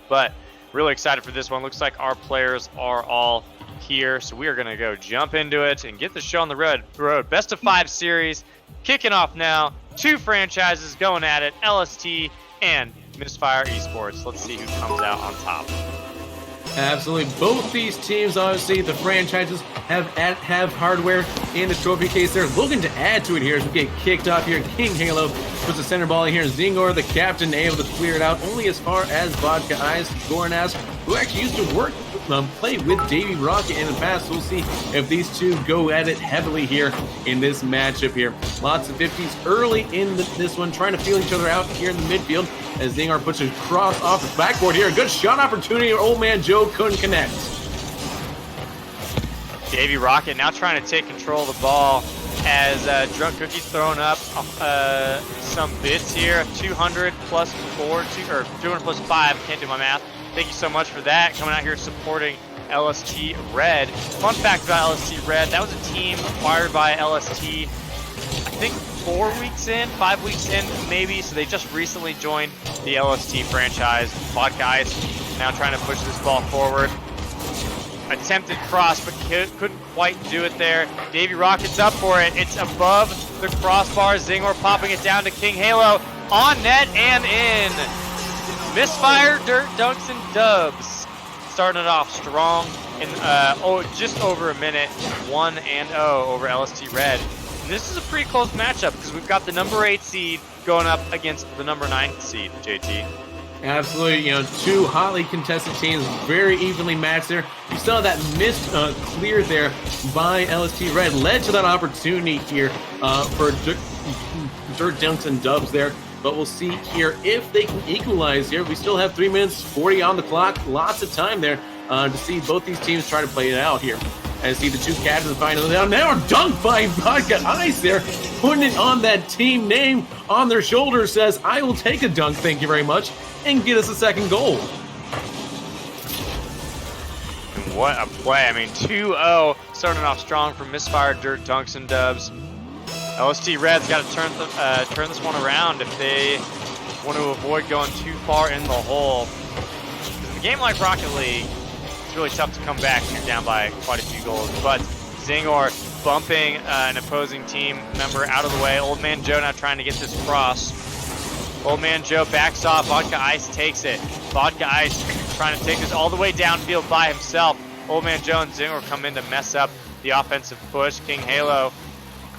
but really excited for this one. Looks like our players are all here, so we are going to go jump into it and get the show on the road. Best of 5 series kicking off now. 2 franchises going at it, LST and Misfire Esports. Let's see who comes out on top. Absolutely. Both these teams, obviously, the franchises have hardware in the trophy case. They're looking to add to it here as we get kicked off here. King Halo puts the center ball in here. Xingor, the captain, able to clear it out only as far as Vodka Ice. Gornashk, who actually used to play with Davey Rocket in the past. We'll see if these two go at it heavily here in this matchup here. Lots of 50s early in this one, trying to feel each other out here in the midfield as Xingor puts a cross off the backboard here. A good shot opportunity. Old man Joe couldn't connect. Davey Rocket now trying to take control of the ball as Drunk Cookie's throwing up some bits here. 200 plus 4, or 200 plus 5. Can't do my math. Thank you so much for that. Coming out here supporting LST Red. Fun fact about LST Red, that was a team acquired by LST, I think 5 weeks in maybe, so they just recently joined the LST franchise. Vodka Ice now trying to push this ball forward. Attempted cross, but couldn't quite do it there. Davey Rocket's up for it. It's above the crossbar. Xingor popping it down to King Halo. On net and in. Misfire Dirt Dunks and Dubs. Starting it off strong in just over a minute. 1-0 over LST Red. And this is a pretty close matchup because we've got the number 8 seed going up against the number 9 seed, JT. Absolutely, 2 hotly contested teams, very evenly matched there. You saw that missed clear there by LST Red, led to that opportunity here for Dirt Dunks and Dubs there. But we'll see here if they can equalize here. We still have 3 minutes 40 on the clock. Lots of time there to see both these teams try to play it out here. And see the 2 captains finally down. Now dunked by Vodka Ice there, putting it on that team name on their shoulders. Says, I will take a dunk, thank you very much, and get us a second goal. What a play. I mean, 2-0, starting off strong from Misfire Dirt Dunks and Dubs. LST Red's got to turn this one around if they want to avoid going too far in the hole. Because in a game like Rocket League, it's really tough to come back when you're down by quite a few goals. But Xingor bumping an opposing team member out of the way. Old Man Joe now trying to get this cross. Old Man Joe backs off. Vodka Ice takes it. Vodka Ice trying to take this all the way downfield by himself. Old Man Joe and Xingor come in to mess up the offensive push. King Halo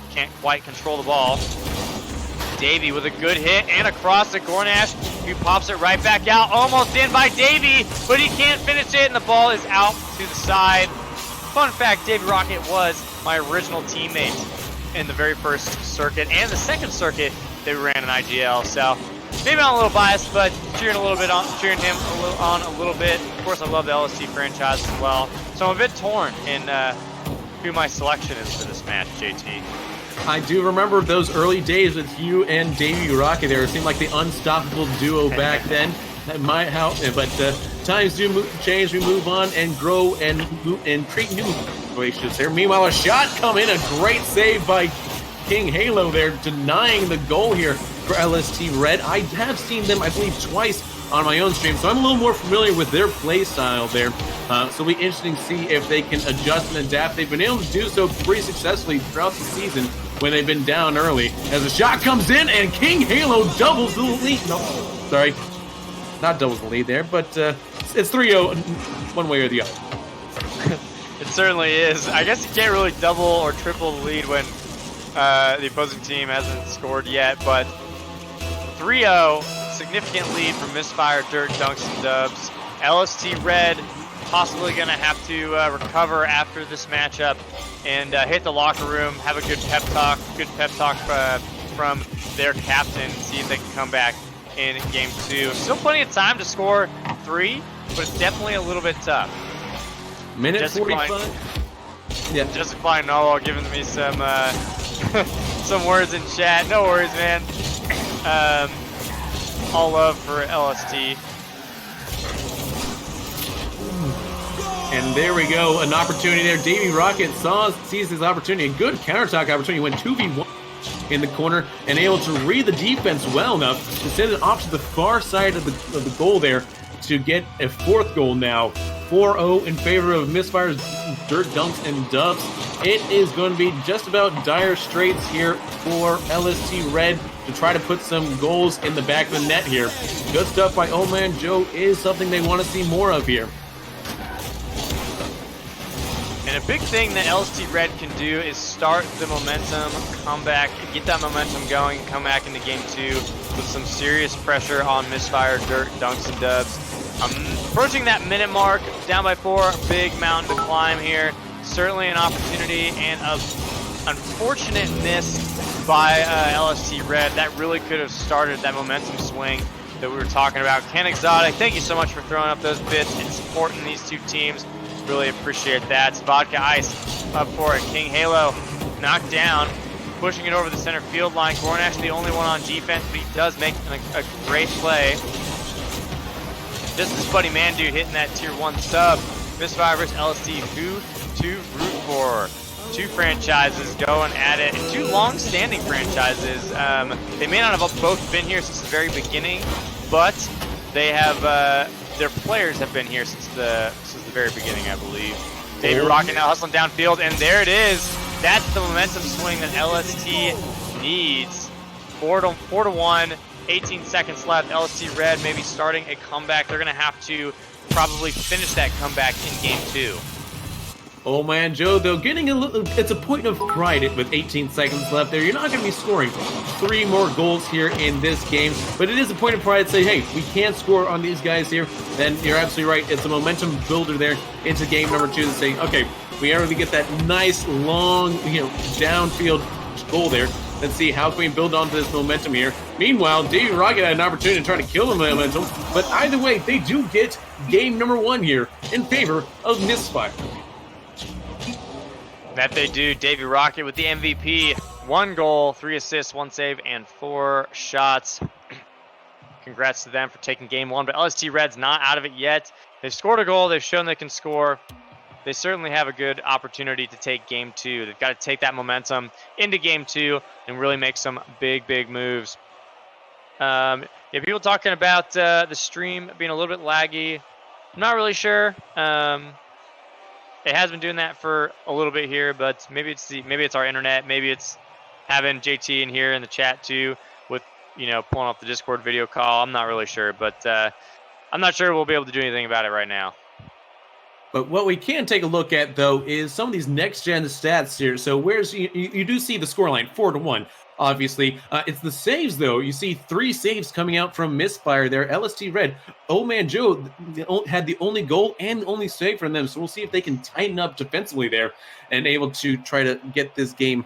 can't quite control the ball. Davey with a good hit and a cross to Gornashk, who pops it right back out. Almost in by Davey, but he can't finish it, and the ball is out to the side. Fun fact, Davey Rocket was my original teammate in the very first circuit and the second circuit that we ran in IGL. So maybe I'm a little biased, but cheering him on a little bit. Of course, I love the LST franchise as well. So I'm a bit torn in who my selection is for this match, JT. I do remember those early days with you and Davey Rocket there. It seemed like the unstoppable duo back then. That might help, but times do change. We move on and grow and create new situations there. Meanwhile, a shot come in, a great save by King Halo there, denying the goal here for LST Red. I have seen them, I believe, twice on my own stream, so I'm a little more familiar with their play style there. So it'll be interesting to see if they can adjust and adapt. They've been able to do so pretty successfully throughout the season when they've been down early. As the shot comes in and King Halo doubles the lead. No, sorry, not doubles the lead there, but it's 3-0 one way or the other. It certainly is. I guess you can't really double or triple the lead when the opposing team hasn't scored yet, but 3-0, significant lead for Misfire Dirt Dunks and Dubs. LST Red possibly going to have to recover after this matchup and hit the locker room, have a good pep talk from their captain, see if they can come back in game 2. Still plenty of time to score 3, but it's definitely a little bit tough. Minute 45. Yeah. Justifying Noel giving me some some words in chat. No worries, man. All love for LST. And there we go, an opportunity there. Davey Rocket sees his opportunity, a good counter-attack opportunity. Went 2v1 in the corner and able to read the defense well enough to send it off to the far side of the goal there. to get a 4th goal now. 4-0 in favor of Misfire's Dirt Dunks and Dubs. It is going to be just about dire straits here for LST Red to try to put some goals in the back of the net here. Good stuff by Old Man Joe is something they want to see more of here. And a big thing that LST Red can do is start the momentum, come back, get that momentum going, come back into game 2 with some serious pressure on Misfire Dirt Dunks and Dubs. Approaching that minute mark, down by 4, big mountain to climb here. Certainly an opportunity and an unfortunate miss by LST Red. That really could have started that momentum swing that we were talking about. Ken Exotic, thank you so much for throwing up those bits and supporting these two teams. Really appreciate that. Vodka Ice up for it. King Halo knocked down, pushing it over the center field line. Gornashk the only one on defense, but he does make a great play. Just as Buddy Mandu hitting that tier 1 sub. Misfire versus LST, who to root for? 2 franchises going at it, and 2 long-standing franchises. They may not have both been here since the very beginning, but they have their players have been here since the very beginning, I believe. David Rocket now hustling downfield, and there it is. That's the momentum swing that LST needs. 4-1. 18 seconds left. LST Red maybe starting a comeback. They're going to have to probably finish that comeback in game 2. Oh man, Joe, though, getting a little, it's a point of pride with 18 seconds left there. You're not going to be scoring 3 more goals here in this game, but it is a point of pride to say, hey, we can't score on these guys here. Then you're absolutely right. It's a momentum builder there into game number 2 to say, okay, we already get that nice long, downfield goal there. Let's see how can we build onto this momentum here. Meanwhile, Davey Rocket had an opportunity to try to kill the momentum, but either way, they do get game number 1 here in favor of Misfire. That they do. Davey Rocket with the MVP. 1 goal, 3 assists, 1 save, and 4 shots. Congrats to them for taking game 1, but LST Red's not out of it yet. They've scored a goal. They've shown they can score. They certainly have a good opportunity to take game 2. They've got to take that momentum into game 2 and really make some big, big moves. Yeah, people talking about the stream being a little bit laggy. I'm not really sure. It has been doing that for a little bit here, but maybe it's our internet. Maybe it's having JT in here in the chat too, with pulling off the Discord video call. I'm not really sure, but I'm not sure we'll be able to do anything about it right now. But what we can take a look at, though, is some of these next-gen stats here. So where's you do see the scoreline, 4-1. Obviously, it's the saves, though. You see 3 saves coming out from Misfire there. LST Red, Old Man Joe had the only goal and only save from them. So we'll see if they can tighten up defensively there and able to try to get this game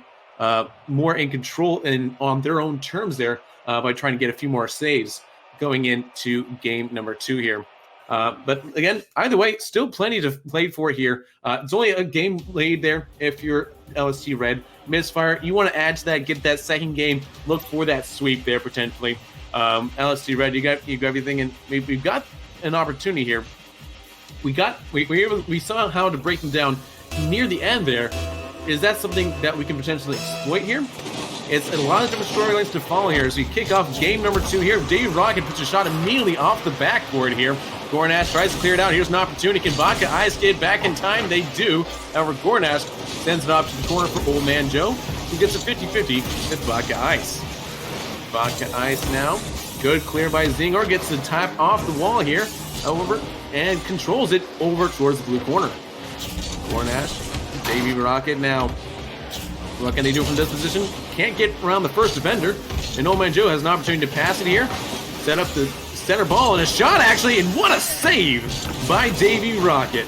more in control and on their own terms there by trying to get a few more saves going into game number 2 here. But again, either way, still plenty to play for here. It's only a game played there if you're LST Red. Misfire, you want to add to that, get that second game, look for that sweep there potentially. LST Red, you got everything, and we've got an opportunity here. We saw how to break them down near the end there. Is that something that we can potentially exploit here? It's a lot of different storylines to follow here as we kick off game number 2 here. Davey Rocket puts a shot immediately off the backboard here. Gornashk tries to clear it out. Here's an opportunity. Can Vodka Ice get back in time? They do. However, Gornashk sends it off to the corner for Old Man Joe, who gets a 50-50 with Vodka Ice. Vodka Ice now. Good clear by Xingor. Gets the tap off the wall here, however, and controls it over towards the blue corner. Gornashk, Davey Rocket now. What can they do from this position? Can't get around the first defender. And Old Man Joe has an opportunity to pass it here. Set up the center ball and a shot, actually, and what a save by Davey Rocket.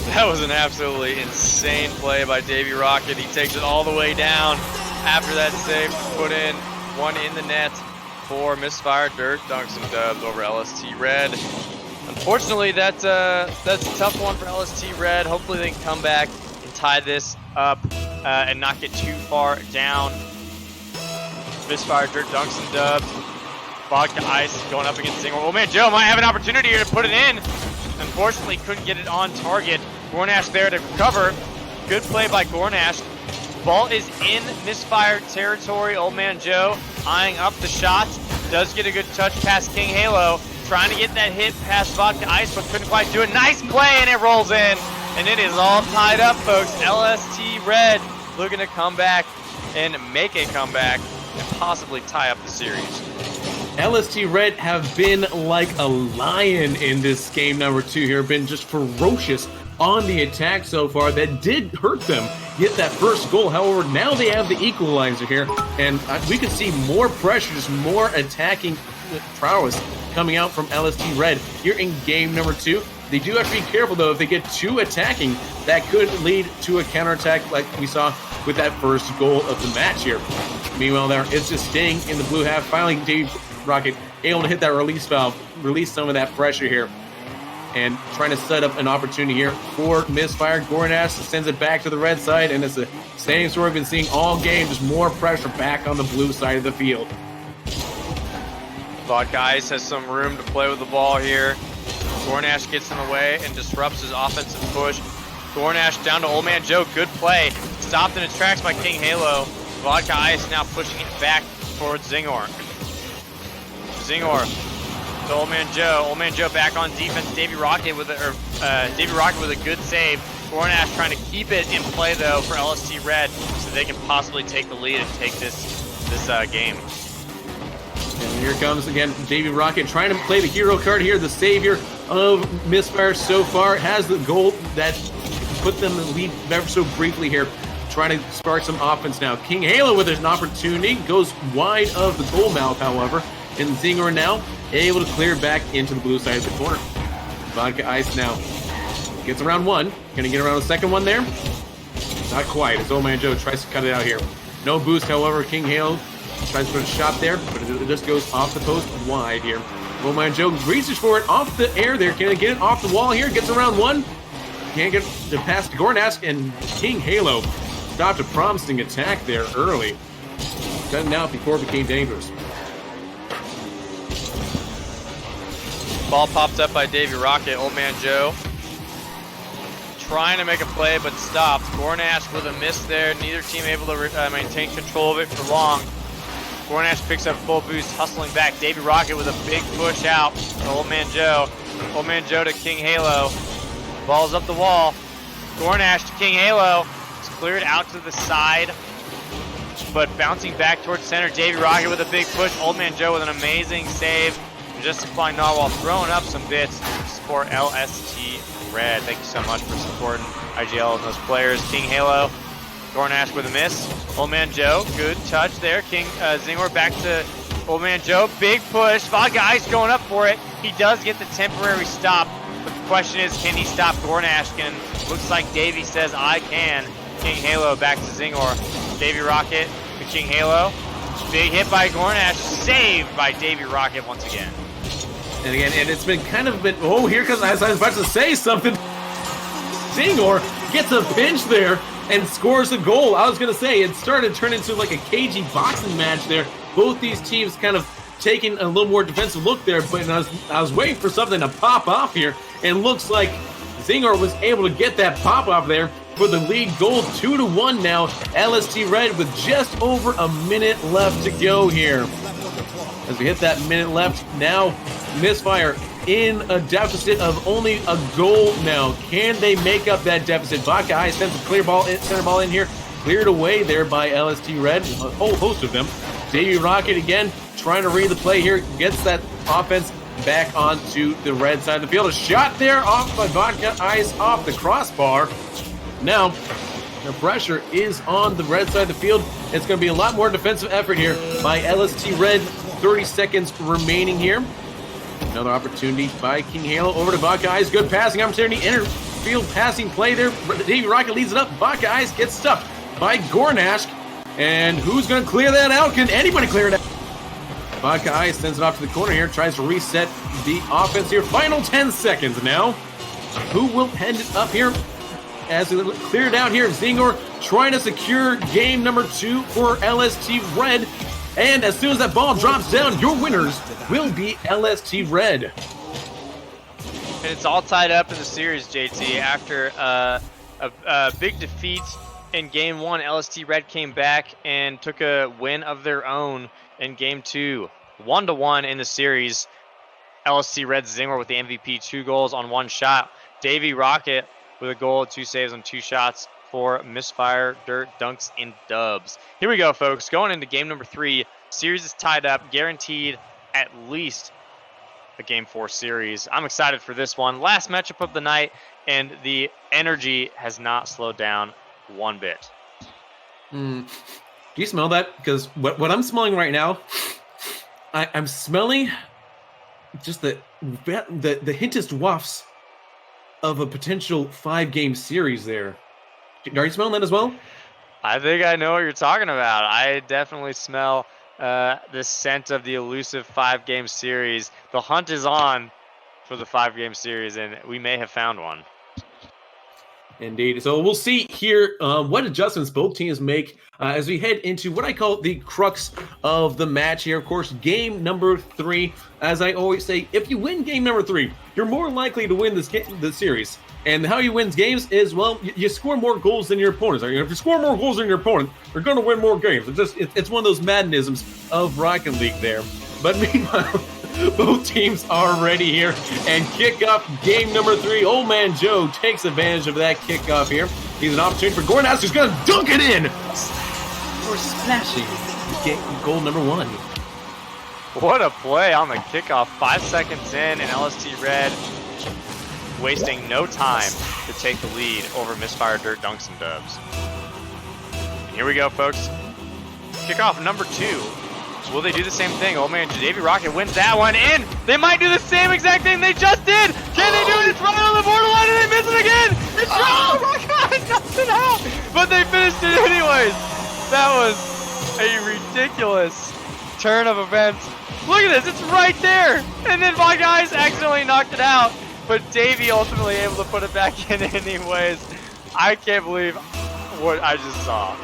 That was an absolutely insane play by Davey Rocket. He takes it all the way down after that save, put in 1 in the net for Misfire Dirt Dunks and Dubs over LST Red. Unfortunately, that's a tough one for LST Red. Hopefully they can come back and tie this up and not get too far down. Misfire Dirt Dunks and Dubs. Vodka Ice going up against Xingor. Oh man, Joe might have an opportunity here to put it in. Unfortunately, couldn't get it on target. Gornashk there to recover. Good play by Gornashk. Ball is in Misfire territory. Old Man Joe eyeing up the shot. Does get a good touch past King Halo. trying to get that hit past Vodka Ice, but couldn't quite do it. Nice play, and it rolls in. And it is all tied up, folks. LST Red looking to come back and make a comeback and possibly tie up the series. LST Red have been like a lion in this game number 2 here, been just ferocious on the attack so far. That did hurt them get that first goal. However, now they have the equalizer here, and we can see more pressure, just more attacking prowess coming out from LST Red here in game number 2. They do have to be careful, though. If they get too attacking, that could lead to a counterattack like we saw with that first goal of the match here. Meanwhile, there, it's just staying in the blue half. Finally, Davey Rocket able to hit that release valve, release some of that pressure here, and trying to set up an opportunity here for Misfire. Gornashk sends it back to the red side, and it's the same story we've been seeing all game, just more pressure back on the blue side of the field. Vodka Ice has some room to play with the ball here. Gornashk gets in the way and disrupts his offensive push. Gornashk down to Old Man Joe. Good play. Stopped in its tracks by King Halo. Vodka Ice now pushing it back towards Xingor. Xingor to Old Man Joe. Old Man Joe back on defense. Davey Rocket with a good save. Gornashk trying to keep it in play though for LST Red so they can possibly take the lead and take this game. And here comes again Davey Rocket trying to play the hero card here, the savior of Misfire so far. Has the goal that put them in the lead ever so briefly here. Trying to spark some offense now. King Halo with an opportunity. Goes wide of the goal mouth, however. And Xingor now able to clear back into the blue side of the corner. Vodka Ice now gets around one. Gonna get around a second one there. Not quite, as Old Man Joe tries to cut it out here. No boost, however. King Halo tries to put a shot there, but it just goes off the post wide here. Old Man Joe reaches for it off the air there. Can he get it off the wall here? Gets around one. Can't get the pass to Gornashk, and King Halo stopped a promising attack there early. Cutting out before it became dangerous. Ball popped up by Davey Rocket. Old Man Joe trying to make a play, but stopped. Gornashk with a miss there. Neither team able to maintain control of it for long. Gornashk picks up full boost, hustling back. Davey Rocket with a big push out to Old Man Joe. Old Man Joe to King Halo. Ball's up the wall. Gornashk to King Halo. It's cleared out to the side, but bouncing back towards center. Davey Rocket with a big push. Old Man Joe with an amazing save. Just supplying Narwhal, throwing up some bits to support LST Red. Thank you so much for supporting IGL and those players. King Halo, Gornashk with a miss. Old Man Joe, good touch there. King Xingor back to Old Man Joe, big push. Vodka Ice going up for it. He does get the temporary stop, but the question is, can he stop Gornashk? And looks like Davey says, I can. King Halo back to Xingor. Davey Rocket to King Halo. Big hit by Gornashk, saved by Davey Rocket once again. And again, and it's been kind of been, oh, here comes, as I was about to say something, Xingor gets a pinch there and scores a goal. I was going to say, it started to turn into like a cagey boxing match there. Both these teams kind of taking a little more defensive look there, but I was waiting for something to pop off here, and looks like Xingor was able to get that pop off there for the lead goal. 2-1 now. LST Red with just over a minute left to go here. As we hit that minute left, now Misfire in a deficit of only a goal now. Can they make up that deficit? Vodka Ice sends a clear ball, center ball in here. Cleared away there by LST Red, a whole host of them. Davey Rocket again trying to read the play here. Gets that offense back onto the red side of the field. A shot there off by Vodka Ice off the crossbar. Now, the pressure is on the red side of the field. It's going to be a lot more defensive effort here by LST Red. 30 seconds remaining here. Another opportunity by King Halo over to Vodka Ice. Good passing opportunity. Interfield passing play there. Davey Rocket leads it up. Vodka Ice gets stuffed by Gornashk. And who's going to clear that out? Can anybody clear it out? Vodka Ice sends it off to the corner here. Tries to reset the offense here. Final 10 seconds now. Who will end it up here? As it cleared out here, Xingor trying to secure game number 2 for LST Red. And as soon as that ball drops down, your winners will be LST Red. And it's all tied up in the series, JT. After a big defeat in Game 1, LST Red came back and took a win of their own in Game 2. 1-1 in the series. LST Red Xingor with the MVP, 2 goals on 1 shot. Davey Rocket with a goal, 2 saves on 2 shots for Misfire Dirt Dunks and Dubs. Here we go, folks. Going into game number 3. Series is tied up, guaranteed at least a Game 4 series. I'm excited for this one. Last matchup of the night, and the energy has not slowed down one bit. Do you smell that? Because what I'm smelling right now, I'm smelling just the hintest wafts of a potential 5-game series there. Are you smelling that as well? I think I know what you're talking about. I definitely smell the scent of the elusive 5-game series. The hunt is on for the 5-game series, and we may have found one. Indeed. So we'll see here what adjustments both teams make as we head into what I call the crux of the match here. Of course, game number 3. As I always say, if you win game number 3, you're more likely to win the series. And how you win games is, well, you score more goals than your opponents. If you score more goals than your opponent, you're going to win more games. It's one of those maddenisms of Rocket League there. But meanwhile, both teams are ready here and kick off game number 3. Old Man Joe takes advantage of that kickoff here. He's an opportunity for Gornashk, who's going to dunk it in for splashing goal number 1. What a play on the kickoff. 5 seconds in, and LST Red wasting no time to take the lead over Misfire Dirt Dunks and Dubs. And here we go, folks. Kickoff number 2. Will they do the same thing? Oh man, Davey Rocket wins that one, and they might do the same exact thing they just did. Can they do it? It's right on the borderline, and they miss it again. It's oh my God, knocks it out, but they finished it anyways. That was a ridiculous turn of events. Look at this, it's right there, and then my guys accidentally knocked it out, but Davey ultimately able to put it back in anyways. I can't believe what I just saw.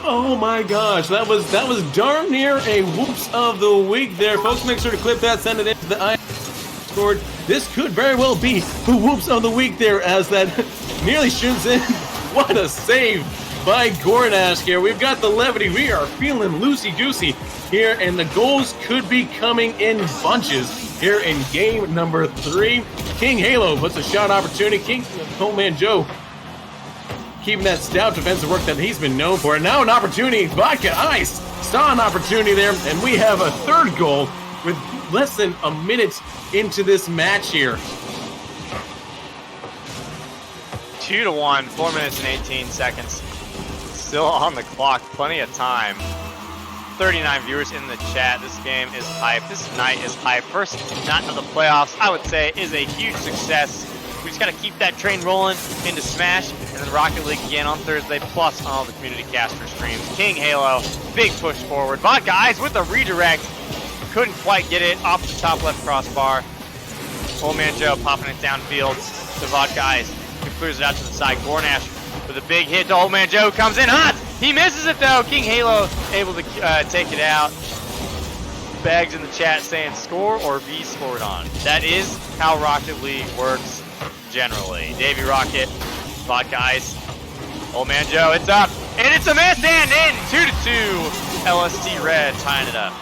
Oh my gosh, that was darn near a whoops of the week there. Folks, make sure to clip that, send it into the I scored. This could very well be the whoops of the week there, as that nearly shoots in. What a save by Gornashk here. We've got the levity. We are feeling loosey-goosey here, and the goals could be coming in bunches here in game number 3. King Halo puts a shot opportunity. Old Man Joe keeping that stout defensive work that he's been known for. And now an opportunity. Vodka Ice saw an opportunity there, and we have a 3rd goal with less than a minute into this match here. 2-1, 4 minutes and 18 seconds. Still on the clock, plenty of time. 39 viewers in the chat. This game is hype. This night is hype. First night of the playoffs, I would say, is a huge success. We just got to keep that train rolling into Smash, and then Rocket League again on Thursday, plus on all the community caster streams. King Halo, big push forward. Vodka Ice with a redirect. Couldn't quite get it off the top left crossbar. Old Man Joe popping it downfield to Vodka Ice, who clears it out to the side. Gornashk with a big hit to Old Man Joe, comes in hot. He misses it though. King Halo able to take it out. Bags in the chat saying score or be scored on. That is how Rocket League works generally. Davey Rocket, Vodka Ice, Old Man Joe, it's up, and it's a miss, and in 2-2. LST Red tying it up.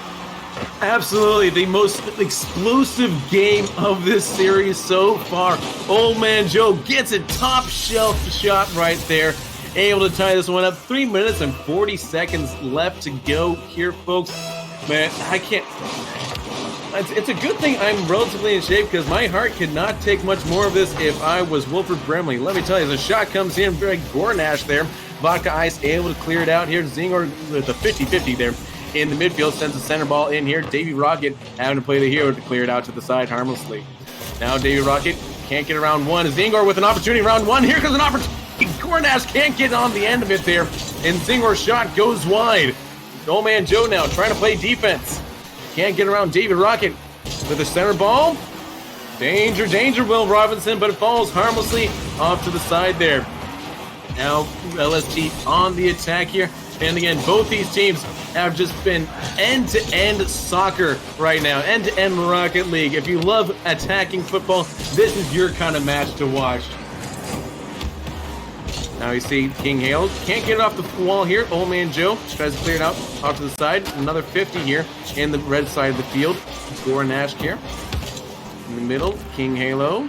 Absolutely the most explosive game of this series so far. Old Man Joe gets a top shelf shot right there, able to tie this one up. 3 minutes and 40 seconds left to go here, folks. Man, I can't. It's a good thing I'm relatively in shape, because my heart could not take much more of this if I was Wilfred Brimley. Let me tell you, the shot comes in, very Gornashk there. Vodka Ice able to clear it out here. Xingor with a 50-50 there in the midfield, sends the center ball in here. Davey Rocket having to play the hero to clear it out to the side harmlessly. Now Davey Rocket can't get around 1. Xingor with an opportunity around 1. Here comes an opportunity. Gornashk can't get on the end of it there, and Xingor's shot goes wide. Old Man Joe now trying to play defense. Can't get around Davey Rocket with the center ball. Danger, danger, Will Robinson, but it falls harmlessly off to the side there. Now LST on the attack here. And again, both these teams have just been end-to-end soccer right now. End-to-end Rocket League. If you love attacking football, this is your kind of match to watch. Now you see King Hale can't get it off the wall here. Old Man Joe tries to clear it out off to the side. Another 50 here in the red side of the field. Gornashk here. In the middle, King Halo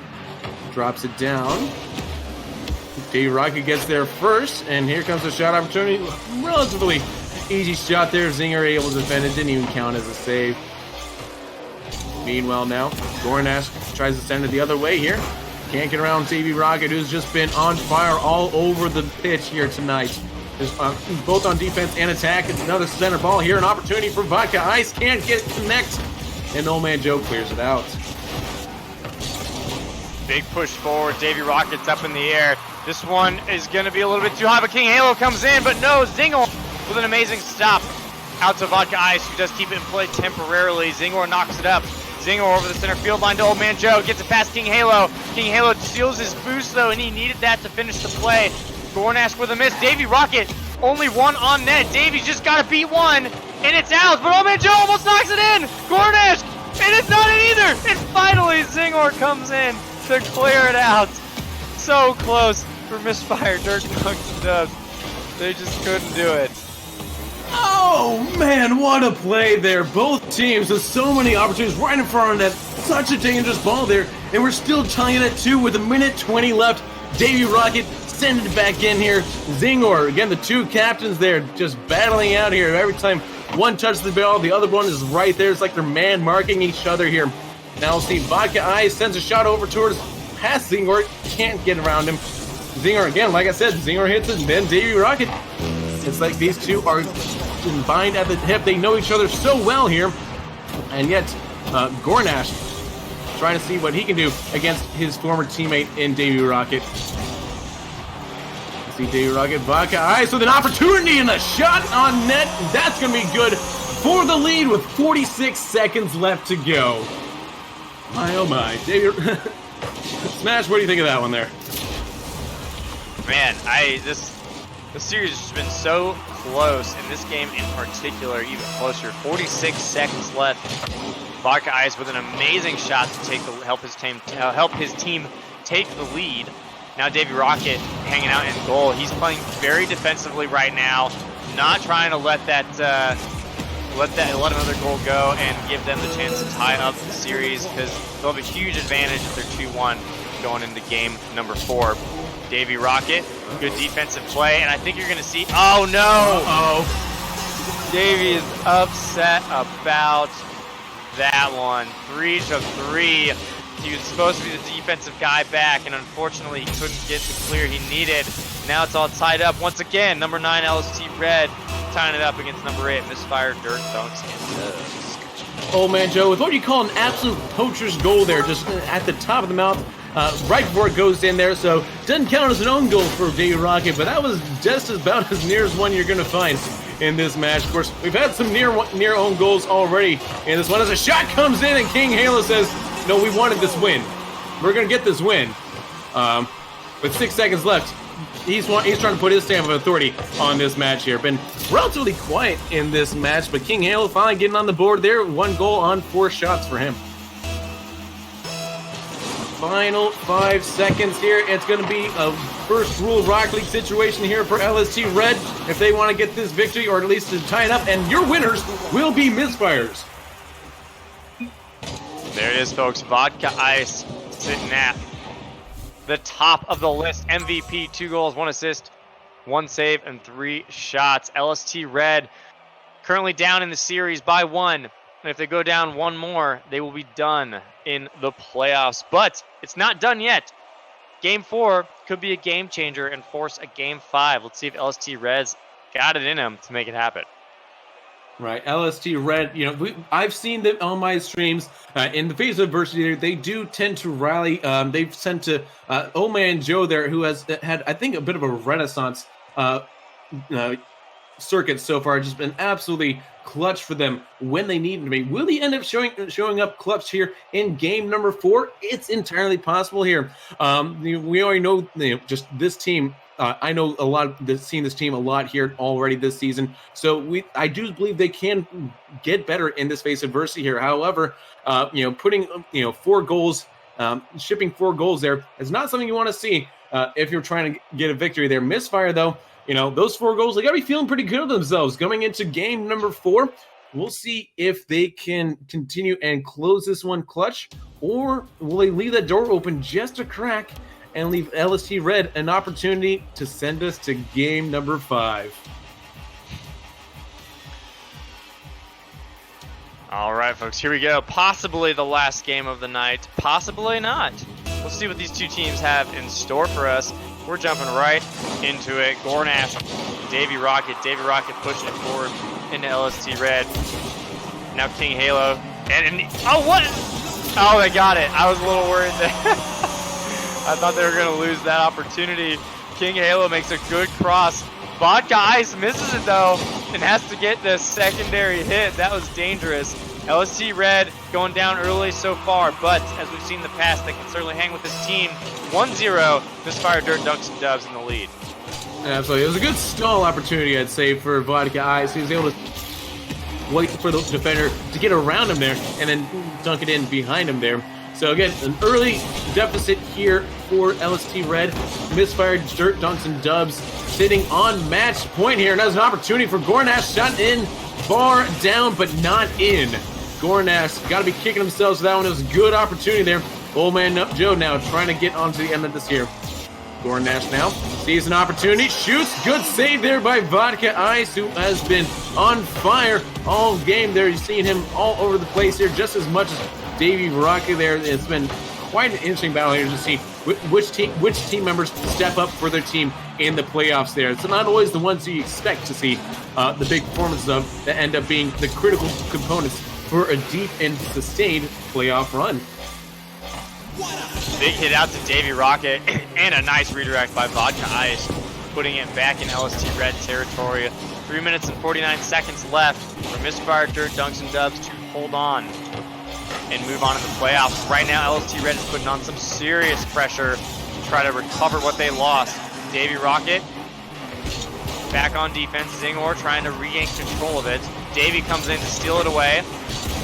drops it down. Davey Rocket gets there first, and here comes the shot opportunity. Relatively easy shot there. Xingor able to defend it. Didn't even count as a save. Meanwhile now, Gornashk tries to send it the other way here. Can't get around Davey Rocket, who's just been on fire all over the pitch here tonight. Both on defense and attack. It's another center ball here. An opportunity for Vodka Ice. Can't get it connect. And Old Man Joe clears it out. Big push forward. Davey Rocket's up in the air. This one is going to be a little bit too high, but King Halo comes in, but no, Xingor with an amazing stop out to Vodka Ice, who does keep it in play temporarily. Xingor knocks it up. Xingor over the center field line to Old Man Joe, gets it past King Halo. King Halo steals his boost though, and he needed that to finish the play. Gornashk with a miss. Davey Rocket, only one on net. Davey's just got to beat one, and it's out, but Old Man Joe almost knocks it in. Gornashk, and it's not in either. And finally, Xingor comes in to clear it out. So close for Misfire Dirt Dunks and Dubs. They just couldn't do it. Oh man, what a play there. Both teams with so many opportunities right in front of that. Such a dangerous ball there. And we're still tying it at 2 with 1:20 left. Davey Rocket sending it back in here. Xingor, again, the two captains there just battling out here. Every time one touches the ball, the other one is right there. It's like they're man marking each other here. Now we'll see Vodka Ice sends a shot over towards past Xingor. Can't get around him. Xingor again, like I said, Xingor hits it, and then Davey Rocket. It's like these two are combined at the hip. They know each other so well here. And yet, Gornashk trying to see what he can do against his former teammate in Davey Rocket. See Davey Rocket, Vodka Ice with an opportunity and a shot on net. That's going to be good for the lead with 46 seconds left to go. My oh my. Davey... Smash, what do you think of that one there? Man, this series has been so close, and this game in particular even closer. 46 seconds left. Vodka Ice with an amazing shot to help his team take the lead. Now Davey Rocket hanging out in goal. He's playing very defensively right now, not trying to let another goal go and give them the chance to tie up the series, because they'll have a huge advantage if they're 2-1 going into game number 4. Davey Rocket, good defensive play, and I think you're going to see, oh no! Uh-oh. Davey is upset about that one. 3-3. He was supposed to be the defensive guy back, and unfortunately he couldn't get the clear he needed. Now it's all tied up once again. Number 9 LST Red tying it up against number 8 Misfire Dirt Dunks and Dubs. Old Man Joe with what you call an absolute poacher's goal there, just at the top of the mouth, right before it goes in there. So doesn't count as an own goal for Davey Rocket, but that was just about as near as one you're going to find in this match. Of course, we've had some near own goals already in this one. As a shot comes in, and King Halo says, "No, we wanted this win. We're going to get this win." With 6 seconds left, he's trying to put his stamp of authority on this match here. Been relatively quiet in this match, but King Halo finally getting on the board there. 1 goal on 4 shots for him. Final 5 seconds here. It's going to be a first rule Rocket League situation here for LST Red if they want to get this victory, or at least to tie it up. And your winners will be Misfires. There it is, folks. Vodka Ice sitting at the top of the list. MVP, 2 goals, 1 assist, 1 save, and 3 shots. LST Red currently down in the series by 1. And if they go down 1 more, they will be done in the playoffs. But it's not done yet. Game 4 could be a game changer and force a game 5. Let's see if LST Red's got it in them to make it happen. Right, LST Red, I've seen them on my streams. In the face of adversity, they do tend to rally. They've sent to Old Man Joe there, who has had, I think, a bit of a renaissance circuit so far. Just been absolutely clutch for them when they need to be. Will he end up showing up clutch here in game number 4? It's entirely possible here. We already know, just this team. I know a lot. Seen this team a lot here already this season, so I do believe they can get better in this face of adversity here. However, putting 4 goals, shipping 4 goals there is not something you want to see if you're trying to get a victory there. Misfire though, those 4 goals, they got to be feeling pretty good of themselves going into game number 4. We'll see if they can continue and close this one clutch, or will they leave that door open just a crack and leave LST Red an opportunity to send us to game number 5. All right, folks, here we go. Possibly the last game of the night. Possibly not. We'll see what these two teams have in store for us. We're jumping right into it. Gornashk, Davey Rocket. Davey Rocket pushing it forward into LST Red. Now King Halo. And oh, what? Oh, they got it. I was a little worried there. I thought they were going to lose that opportunity. King Halo makes a good cross. Vodka Ice misses it, though, and has to get the secondary hit. That was dangerous. LST Red going down early so far, but as we've seen in the past, they can certainly hang with this team. 1-0, Misfire Dirt Dunks and Dubs in the lead. Absolutely. It was a good stall opportunity, I'd say, for Vodka Ice. He was able to wait for the defender to get around him there and then dunk it in behind him there. So again, an early deficit here for LST Red. Misfire Dirt Dunks and Dubs sitting on match point here. And that's an opportunity for Gornashk. Shot in, far down, but not in. Gornashk got to be kicking themselves for that one. It was a good opportunity there. Old man Joe now trying to get onto the end of this here. Gornashk now sees an opportunity, shoots, good save there by Vodka Ice, who has been on fire all game there. You've seen him all over the place here, just as much as Davey Rocket there. It's been quite an interesting battle here to see which team members step up for their team in the playoffs there. It's not always the ones you expect to see the big performances of that end up being the critical components for a deep and sustained playoff run. Big hit out to Davey Rocket, and a nice redirect by Vodka Ice, putting it back in LST Red territory. 3 minutes and 49 seconds left for Misfire Dirt Dunks and Dubs to hold on and move on to the playoffs. Right now, LST Red is putting on some serious pressure to try to recover what they lost. Davey Rocket back on defense. Xingor trying to regain control of it. Davey comes in to steal it away.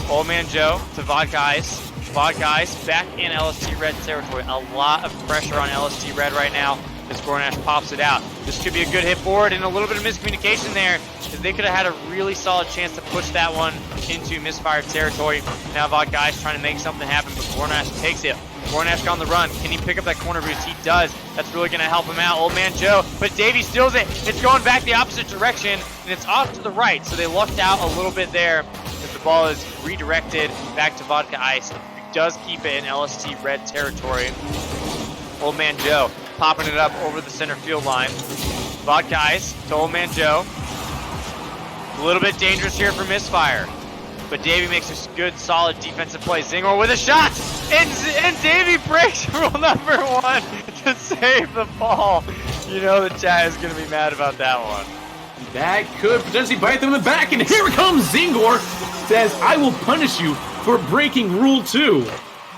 Old Man Joe to Vodka Ice. Vodka Ice back in LST Red territory. A lot of pressure on LST Red right now as Gornashk pops it out. This could be a good hit forward, and a little bit of miscommunication there, because they could have had a really solid chance to push that one into Misfire territory. Now Vodka Ice trying to make something happen, but Gornashk takes it. Gornashk on the run. Can he pick up that corner boost? He does. That's really going to help him out. Old Man Joe, but Davey steals it. It's going back the opposite direction, and it's off to the right, so they lucked out a little bit there as the ball is redirected back to Vodka Ice. Does keep it in LST Red territory. Old Man Joe popping it up over the center field line. Vodka Ice to Old Man Joe. A little bit dangerous here for Misfire, but Davey makes a good, solid defensive play. Xingor with a shot, and Davey breaks rule number 1 to save the ball. You know the chat is going to be mad about that one. That could potentially bite them in the back, and here comes Xingor. Says, I will punish you for breaking Rule 2.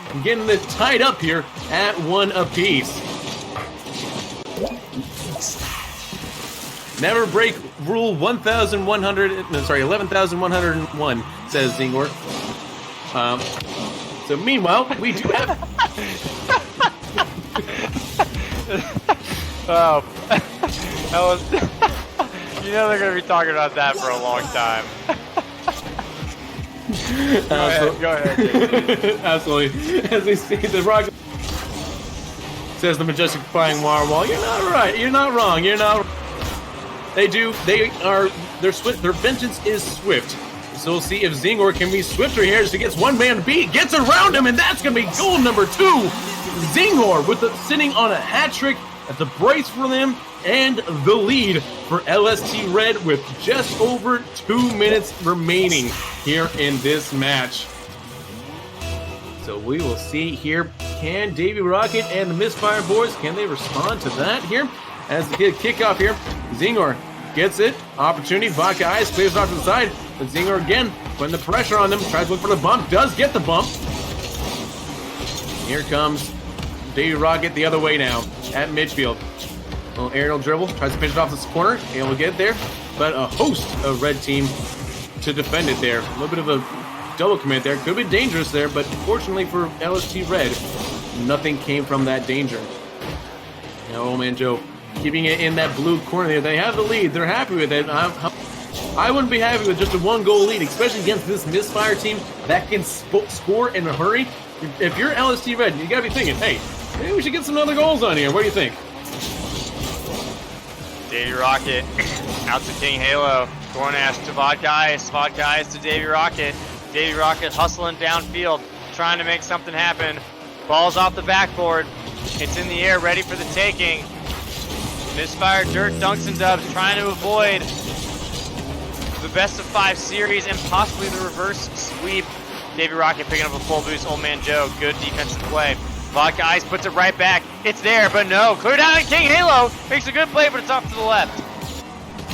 I'm getting it tied up here at 1 apiece. Never break Rule 11,101, says Xingor. So meanwhile, we do have... Oh, that was... You know they're going to be talking about that for a long time. Go ahead. Absolutely. As we see the Rock says the majestic flying wall. You're not right. You're not wrong. You're not. Their vengeance is swift. So we'll see if Xingor can be swifter here as he gets one man beat, gets around him, and that's gonna be goal number 2. Xingor sitting on a hat trick at the brace for them and the lead for LST Red with just over 2 minutes remaining here in this match. So we will see here, can Davey Rocket and the Misfire boys, can they respond to that here? As the kickoff here, Xingor gets it, opportunity, Vodka Ice clears it off to the side, but Xingor again putting the pressure on them, tries to look for the bump, does get the bump. Here comes Davey Rocket the other way now at midfield. Little aerial dribble, tries to pinch it off this corner, able to get it there, but a host of red team to defend it there. A little bit of a double commit there, could be dangerous there, but fortunately for LST Red, nothing came from that danger. Now Old Man Joe keeping it in that blue corner there. They have the lead, they're happy with it. I wouldn't be happy with just a 1-goal lead, especially against this Misfire team that can score in a hurry. If you're LST Red, you gotta be thinking, hey, maybe we should get some other goals on here. What do you think? Davy Rocket out to King Halo. Gornashk to Vodka Ice. Vodka Ice to Davy Rocket. Davy Rocket hustling downfield, trying to make something happen. Ball's off the backboard. It's in the air, ready for the taking. Misfire Dirt Dunks and Dubs trying to avoid the best of 5 series and possibly the reverse sweep. Davy Rocket picking up a full boost. Old Man Joe, good defensive play. Vodka Ice puts it right back. It's there, but no. Clear down and King Halo makes a good play, but it's off to the left.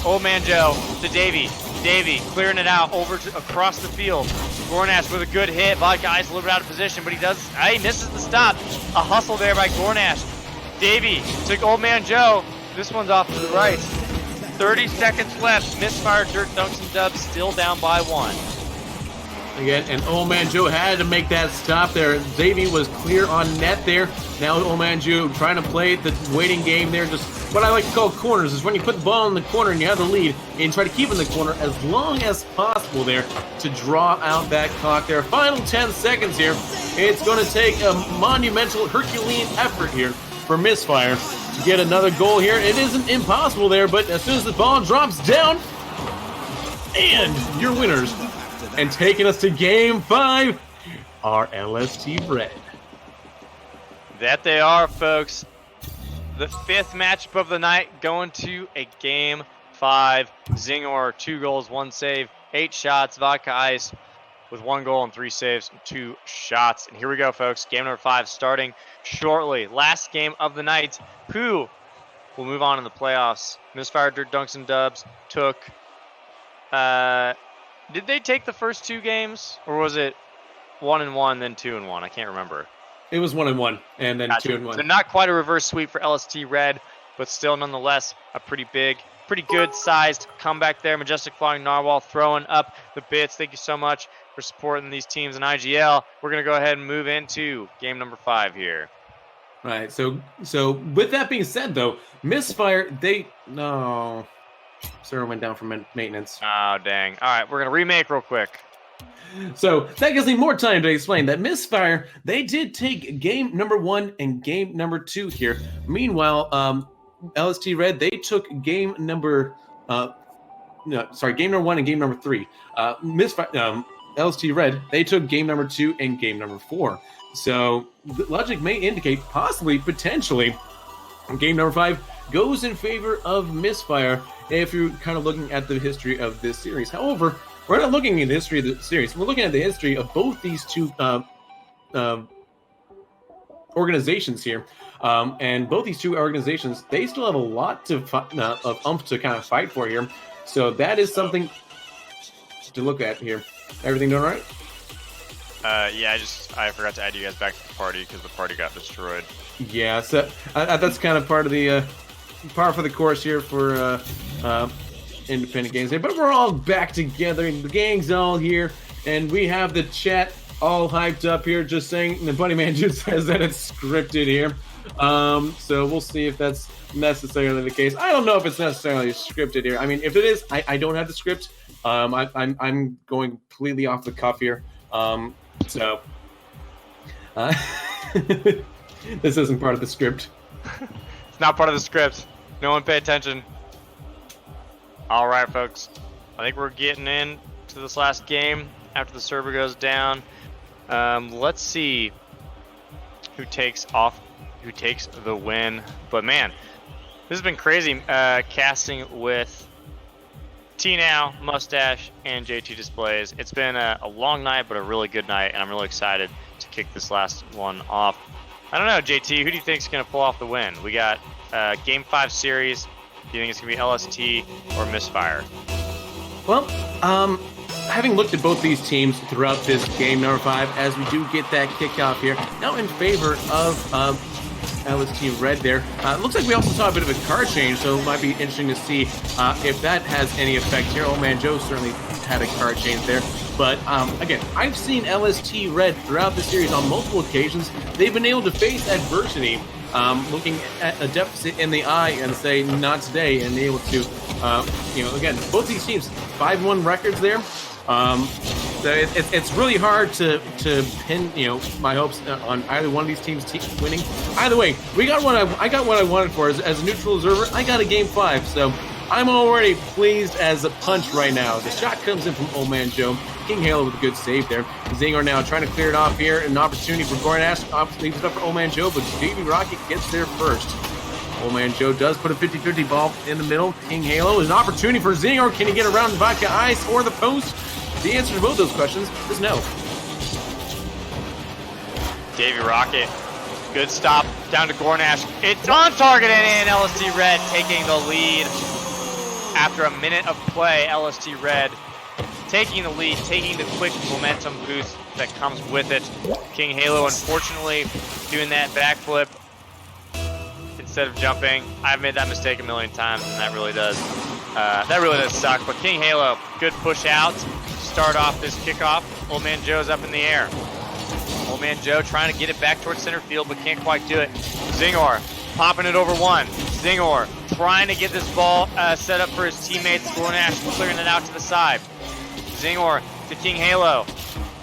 Old Man Joe to Davy. Davy clearing it out across the field. Gornashk with a good hit. Vodka Ice a little bit out of position, but he misses the stop. A hustle there by Gornashk. Davy took Old Man Joe. This one's off to the right. 30 seconds left. Misfire Dirt Dunks and Dubs still down by 1. Again, and Old Man Joe had to make that stop there. Davy was clear on net there. Now Old Man Joe trying to play the waiting game there. Just what I like to call corners is when you put the ball in the corner and you have the lead and try to keep in the corner as long as possible there to draw out that clock there. Final 10 seconds here. It's going to take a monumental Herculean effort here for Misfire to get another goal here. It isn't impossible there, but as soon as the ball drops down, and your winners, and taking us to Game 5 are LST Red. That they are, folks. The 5th matchup of the night going to a Game 5. Xingor, 2 goals, 1 save, 8 shots. Vodka Ice with 1 goal and 3 saves, 2 shots. And here we go, folks. Game number 5 starting shortly. Last game of the night. Who will move on in the playoffs? Misfire Dirt Dunks and Dubs took... did they take the first 2 games? Or was it 1-1, then 2-1? I can't remember. It was 1-1, and then Gotcha. 2-1. So not quite a reverse sweep for LST Red, but still nonetheless a pretty good sized comeback there. Majestic Flying Narwhal throwing up the bits. Thank you so much for supporting these teams in IGL. We're going to go ahead and move into game number 5 here. All right, so with that being said, though, Misfire, Sarah went down for maintenance. Oh, dang. All right, we're going to remake real quick. So that gives me more time to explain that Misfire, they did take game number 1 and game number 2 here. Meanwhile, LST Red, they took game number game number 1 and game number 3. Misfire, LST Red, they took game number 2 and game number 4. So the logic may indicate potentially, game number 5 goes in favor of Misfire if you're kind of looking at the history of this series. However, we're not looking at the history of the series. We're looking at the history of both these two organizations here. And both these two organizations, they still have a lot to to kind of fight for here. So that is something to look at here. Everything doing all right? Yeah, I forgot to add you guys back to the party because the party got destroyed. Yeah, so that's kind of part of the par for the course here for Independent Games Day. But we're all back together, and the gang's all here, and we have the chat all hyped up here, just saying the Bunny Man just says that it's scripted here. So we'll see if that's necessarily the case. I don't know if it's necessarily scripted here. I mean, if it is, I don't have the script. I'm going completely off the cuff here. So this isn't part of the script. It's not part of the script. No one pay attention. All right, folks. I think we're getting in to this last game after the server goes down. Let's see who takes the win. But man, this has been crazy casting with T-Now, Mustache, and JT Displays. It's been a long night, but a really good night, and I'm really excited to kick this last one off. I don't know, JT, who do you think is going to pull off the win? We got Game 5 series. Do you think it's going to be LST or Misfire? Well, having looked at both these teams throughout this game number 5, as we do get that kickoff here, now in favor of LST Red there. Looks like we also saw a bit of a card change, so it might be interesting to see if that has any effect here. Old Man Joe certainly had a card change there. But again, I've seen LST Red throughout the series on multiple occasions. They've been able to face adversity looking at a deficit in the eye and say, not today, and able to, again, both these teams, 5-1 records there. So it's really hard to pin, my hopes on either one of these teams winning. Either way, I got what I wanted for as a neutral observer. I got a game 5, so I'm already pleased as a punch right now. The shot comes in from Old Man Joe. King Halo with a good save there. Xingor now trying to clear it off here. An opportunity for Gornashk. Leaves it up for Old Man Joe, but Davey Rocket gets there first. Old Man Joe does put a 50-50 ball in the middle. King Halo is an opportunity for Xingor. Can he get around Vodka Ice or the post? The answer to both those questions is no. Davey Rocket, good stop down to Gornashk. It's on target and in. LST Red taking the lead. After a minute of play, LST Red taking the lead, taking the quick momentum boost that comes with it. King Halo, unfortunately, doing that backflip instead of jumping. I've made that mistake a million times, and that really does suck. But King Halo, good push out. Start off this kickoff. Old Man Joe's up in the air. Old Man Joe trying to get it back towards center field, but can't quite do it. Xingor popping it over one. Xingor trying to get this ball set up for his teammates. Gornashk clearing it out to the side. Xingor to King Halo.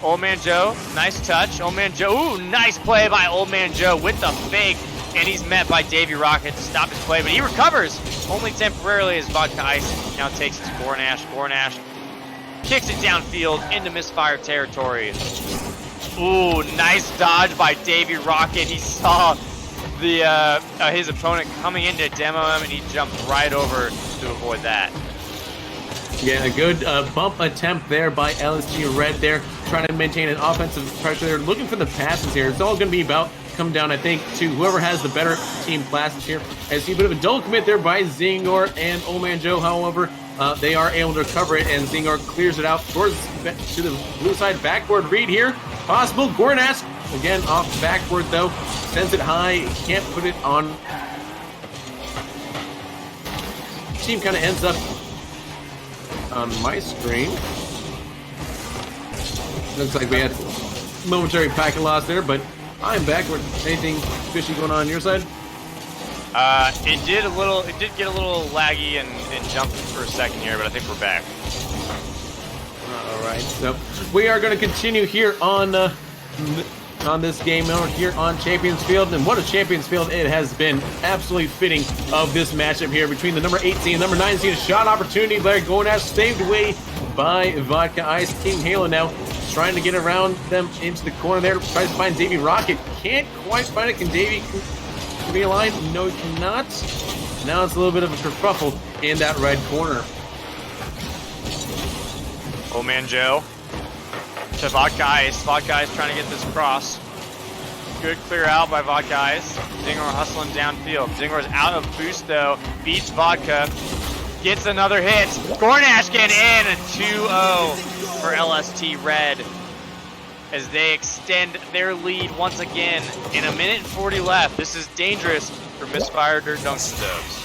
Old Man Joe, nice touch. Old Man Joe, ooh, nice play by Old Man Joe with the fake. And he's met by Davey Rocket to stop his play, but he recovers only temporarily as Vodka Ice now takes it to Gornashk. Gornashk kicks it downfield into Misfire territory. Ooh, nice dodge by Davey Rocket. He saw the his opponent coming in to demo him, and he jumped right over to avoid that. Yeah, a good bump attempt there by LST Red there, trying to maintain an offensive pressure there, looking for the passes here. It's all going to be about come down, I think, to whoever has the better team passes here. I see a bit of a double commit there by Xingor and Old Man Joe, however, they are able to recover it, and Xingor clears it out towards to the blue side. Backward read here, possible. Gornashk, again, off backward though, sends it high, can't put it on. Team kind of ends up on my screen. Looks like we had momentary packet loss there, but I'm backward. Anything fishy going on your side? It did get a little laggy and jumped for a second here, but I think we're back. All right, so we are going to continue here on this game over here on Champions Field, and what a Champions Field it has been. Absolutely fitting of this matchup here between the number 8 seed and number 9 seed. A shot opportunity there, Gornashk saved away by Vodka Ice. King Halo now trying to get around them into the corner there, tries to find Davey Rocket, can't quite find it. Can Davey be aligned? No, he cannot. Now it's a little bit of a kerfuffle in that red corner. Old Man Joe to Vodka Ice. Vodka Ice trying to get this cross. Good clear out by Vodka Ice. Xingor hustling downfield. Xingor's out of boost though. Beats Vodka. Gets another hit. Gornashk in, a 2-0 for LST Red as they extend their lead once again in a minute and 40 left. This is dangerous for Misfire Dirt Dunks and Dubs.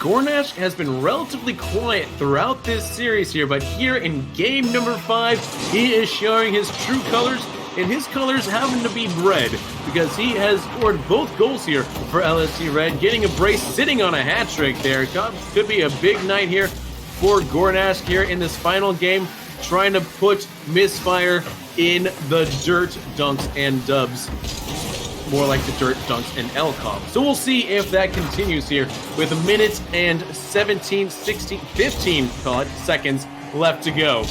Gornashk has been relatively quiet throughout this series here, but here in game number 5, he is showing his true colors, and his colors happen to be red because he has scored both goals here for LST Red, getting a brace, sitting on a hat trick there. Could be a big night here for Gornashk here in this final game, trying to put Misfire in the Dirt Dunks and Dubs. More like the Dirt Dunks and LCOM. So we'll see if that continues here with a minute and 17, 16, 15, call it, seconds left to go.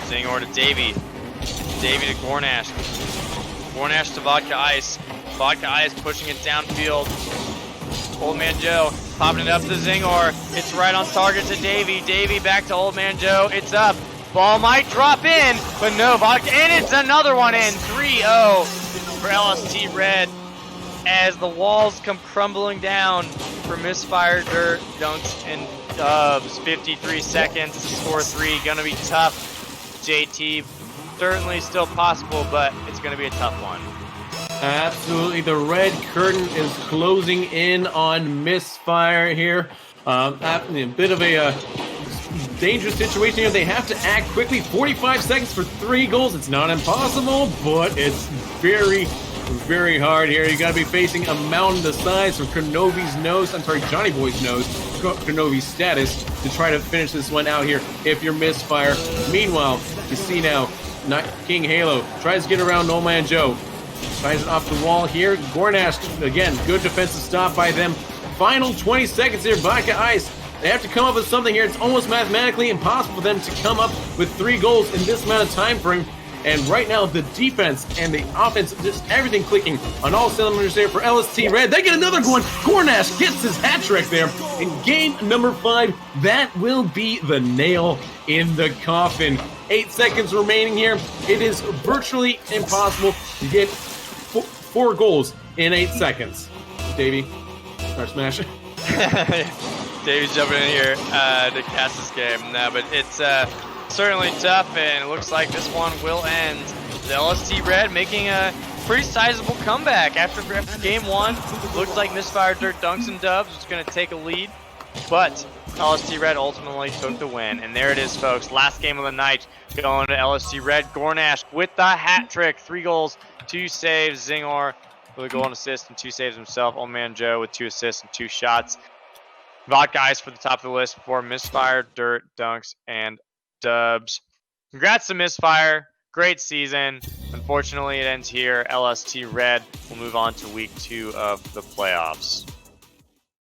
Xingor to Davey. Davey to Gornashk. Gornashk to Vodka Ice. Vodka Ice pushing it downfield. Old Man Joe popping it up to Xingor. It's right on target to Davey. Davey back to Old Man Joe. It's up. Ball might drop in, but no, Vodka, and it's another one in. 3-0 for LST Red as the walls come crumbling down for Misfire Dirt Dunks and Dubs. 53 seconds to score 3. Gonna be tough. JT, certainly still possible, but it's gonna be a tough one. Absolutely, the red curtain is closing in on Misfire here. A bit of a dangerous situation here. They have to act quickly. 45 seconds for 3 goals. It's not impossible, but it's very, very hard here. You got to be facing a mountain the size of Kronovi's nose. I'm sorry, Johnny Boy's nose. Kronovi's status to try to finish this one out here if you're Misfire. Meanwhile, you see now, King Halo tries to get around No Man Joe. Tries it off the wall here. Gornashk, again, good defensive stop by them. Final 20 seconds here, Vodka Ice. They have to come up with something here. It's almost mathematically impossible for them to come up with 3 goals in this amount of time frame. And right now, the defense and the offense, just everything clicking on all cylinders there for LST Red. They get another one. Gornashk gets his hat trick there in game number 5. That will be the nail in the coffin. 8 seconds remaining here. It is virtually impossible to get 4 goals in 8 seconds. Davey, start smashing. Davy's jumping in here to cast this game. No, but it's certainly tough, and it looks like this one will end. The LST Red making a pretty sizable comeback after game 1. Looks like Misfire Dirt Dunks and Dubs was going to take a lead, but LST Red ultimately took the win. And there it is, folks. Last game of the night going to LST Red. Gornashk with the hat trick. 3 goals, 2 saves. Xingor with a goal and assist and 2 saves himself. Old Man Joe with 2 assists and 2 shots. Vodka Ice for the top of the list for Misfire, Dirt, Dunks, and Dubs. Congrats to Misfire. Great season. Unfortunately, it ends here. LST Red will move on to week 2 of the playoffs.